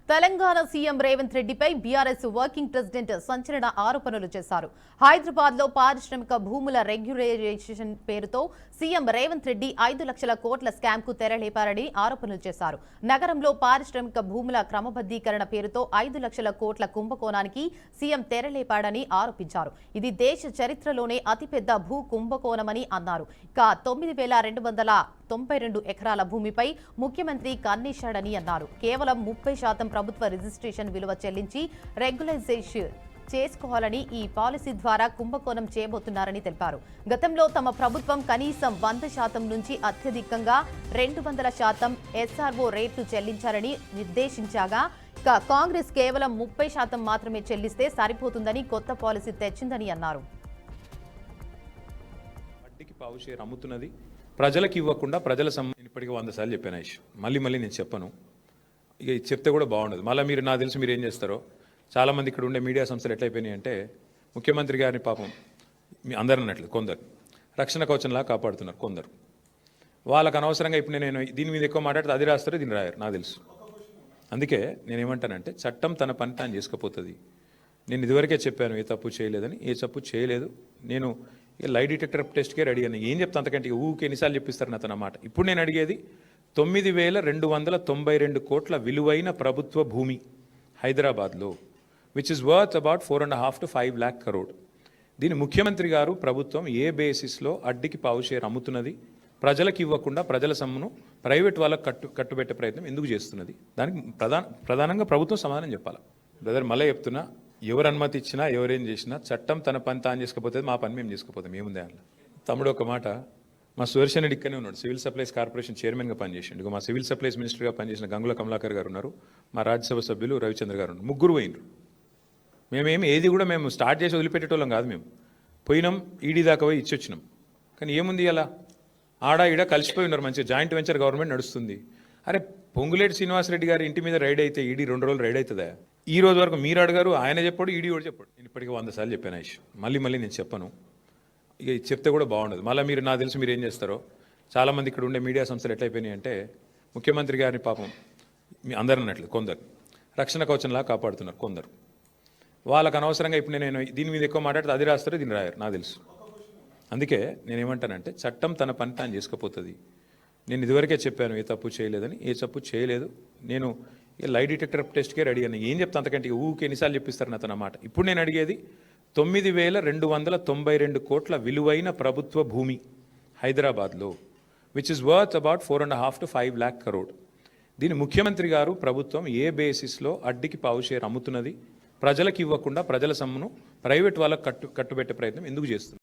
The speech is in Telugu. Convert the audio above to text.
తెలంగాణ సీఎం రేవంత్ రెడ్డిపై బీఆర్ఎస్ వర్కింగ్ ప్రెసిడెంట్ సంచలన ఆరోపణలు చేశారు. హైదరాబాద్ లో పారిశ్రామిక భూముల రెగ్యులరైజేషన్ పేరుతో సీఎం రేవంత్ రెడ్డి 5 లక్షల కోట్ల స్కామ్ కు తెరలేపారని ఆరోపణలు చేశారు. నగరంలో పారిశ్రామిక భూముల క్రమబద్దీకరణ పేరుతో 5 లక్షల కోట్ల కుంభకోణానికి సీఎం తెరలేపాడని ఆరోపించారు. ఇది దేశ చరిత్రలోనే అతిపెద్ద భూ కుంభకోణమని అన్నారు. ఇక 9,292 ఎకరాల భూమిపై ముఖ్యమంత్రి కన్నేశాడని అన్నారు. కేవలం 30% ప్రభుత్వ రిజిస్ట్రేషన్ విలువ చెల్లించి రెగ్యులైజేషన్ చేసుకోవాలని ఈ పాలసీ ద్వారా కుంభకోణం చేయబోతున్నారని తెలిపారు. గతంలో తమ ప్రభుత్వం కనీసం 100% నుంచి అత్యధికంగా 200% ఎస్ఆర్ఓ రేట్లు చెల్లించాలని నిర్దేశించగా కాంగ్రెస్ కేవలం 30% మాత్రమే చెల్లిస్తే సరిపోతుందని కొత్త పాలసీ తెచ్చిందని అన్నారు. ప్రజలకు ఇవ్వకుండా ప్రజల ఇప్పటికీ 100 సార్లు చెప్పాను. మళ్ళీ నేను చెప్పను. ఇక చెప్తే కూడా బాగుండదు. మళ్ళీ మీరు నాకు తెలుసు మీరు ఏం చేస్తారో. చాలామంది ఇక్కడ ఉండే మీడియా సంస్థలు ఎట్లయిపోయినాయి అంటే ముఖ్యమంత్రి గారిని పాపం మీ అందరు అన్నట్లు కొందరు రక్షణ కవచంలా కాపాడుతున్నారు. కొందరు వాళ్ళకు అనవసరంగా ఇప్పుడు నేను దీని మీద ఎక్కువ మాట్లాడితే అది రాస్తారో దీన్ని రాయారు నాకు తెలుసు. అందుకే నేనేమంటానంటే చట్టం తన పని తాను చేసుకుపోతుంది. నేను ఇదివరకే చెప్పాను ఏ తప్పు చేయలేదని. ఏ తప్పు చేయలేదు. నేను లై డిటెక్టర్ టెస్ట్కే రెడీ అని ఏం చెప్తా అంతకంటే ఊకే ఎన్నిసార్లు చెప్పిస్తారు నాతో మాట. ఇప్పుడు నేను అడిగేది 9,292 కోట్ల విలువైన ప్రభుత్వ భూమి హైదరాబాద్లో which is worth about 4.5 to 5 lakh crore. దీని ముఖ్యమంత్రి గారు ప్రభుత్వం ఏ బేసిస్లో అడ్డికి పావు షేర్ అమ్ముతున్నది, ప్రజలకు ఇవ్వకుండా ప్రజల సొమ్మును ప్రైవేట్ వాళ్ళకు కట్టుబెట్టే ప్రయత్నం ఎందుకు చేస్తున్నది? దానికి ప్రధానంగా ప్రభుత్వం సమాధానం చెప్పాలి. బ్రదర్ మళ్ళీ చెప్తున్నా, ఎవరు అనుమతి ఇచ్చినా ఎవరేం చేసినా చట్టం తన పని తాను చేసుకుపోతుంది. మా పని మేము చేసుకుపోతాం. ఏముంది అందులో. తమ్ముడు ఒక మాట, మా సుదర్శన్ రెడ్డి ఇక్కడనే ఉన్నాడు. సివిల్ సప్లైస్ కార్పొరేషన్ చైర్మన్గా పనిచేసిండు. మా సివిల్ సప్లైస్ మినిస్టర్గా పనిచేసిన గంగుల కమలాకర్ గారు ఉన్నారు. మా రాజ్యసభ సభ్యులు రవిచంద్ర గారు ఉన్నారు. ముగ్గురు పోయినరు. ఏది కూడా మేము స్టార్ట్ చేసి వదిలిపెట్టేటోళ్ళం కాదు. మేము పోయినాం, ఈడీ దాకా పోయి ఇచ్చొచ్చినాం. కానీ ఏముంది అలా ఆడ ఈడ కలిసిపోయి ఉన్నారు. మంచిగా జాయింట్ వెంచర్ గవర్నమెంట్ నడుస్తుంది. అరే పొంగులేటి శ్రీనివాసరెడ్డి గారి ఇంటి మీద రైడ్ అయితే ఈడీ 2 రోజులు రైడ్ అవుతుందా? ఈ రోజు వరకు మీరు అడగారు, ఆయన చెప్పాడు, ఈడీ కూడా చెప్పాడు. నేను ఇప్పటికీ 100 సార్లు చెప్పాను. మళ్ళీ నేను చెప్పను. ఇక చెప్తే కూడా బాగుండదు. మళ్ళీ మీరు నాకు తెలుసు మీరు ఏం చేస్తారో. చాలామంది ఇక్కడ ఉండే మీడియా సంస్థలు ఎట్లయిపోయినాయి అంటే ముఖ్యమంత్రి గారిని పాపం మీ అందరు అన్నట్లు కొందరు రక్షణ కవచంలా కాపాడుతున్నారు. కొందరు వాళ్ళకు అనవసరంగా ఇప్పుడు నేను దీని మీద ఎక్కువ మాట్లాడితే అది రాస్తారో దీన్ని రాయారు నాకు తెలుసు. అందుకే నేనేమంటానంటే చట్టం తన పని తాను చేసుకుపోతుంది. నేను ఇదివరకే చెప్పాను ఏ తప్పు చేయలేదని. ఏ తప్పు చేయలేదు. నేను లై డిటెక్టర్ టెస్ట్కే రెడీ అని ఏం చెప్తా అంతకంటే ఊకే ఎన్నిసార్లు చెప్పిస్తారు నాతో మాట. ఇప్పుడు నేను అడిగేది 9,292 కోట్ల విలువైన ప్రభుత్వ భూమి హైదరాబాద్లో which is worth about 4.5 to 5 lakh crore. దీని ముఖ్యమంత్రి గారు ప్రభుత్వం ఏ బేసిస్లో అడ్డికి పావు షేర్ అమ్ముతున్నది, ప్రజలకు ఇవ్వకుండా ప్రజల సొమ్మును ప్రైవేట్ వాళ్ళకు కట్టుబెట్టే ప్రయత్నం ఎందుకు చేస్తున్నది?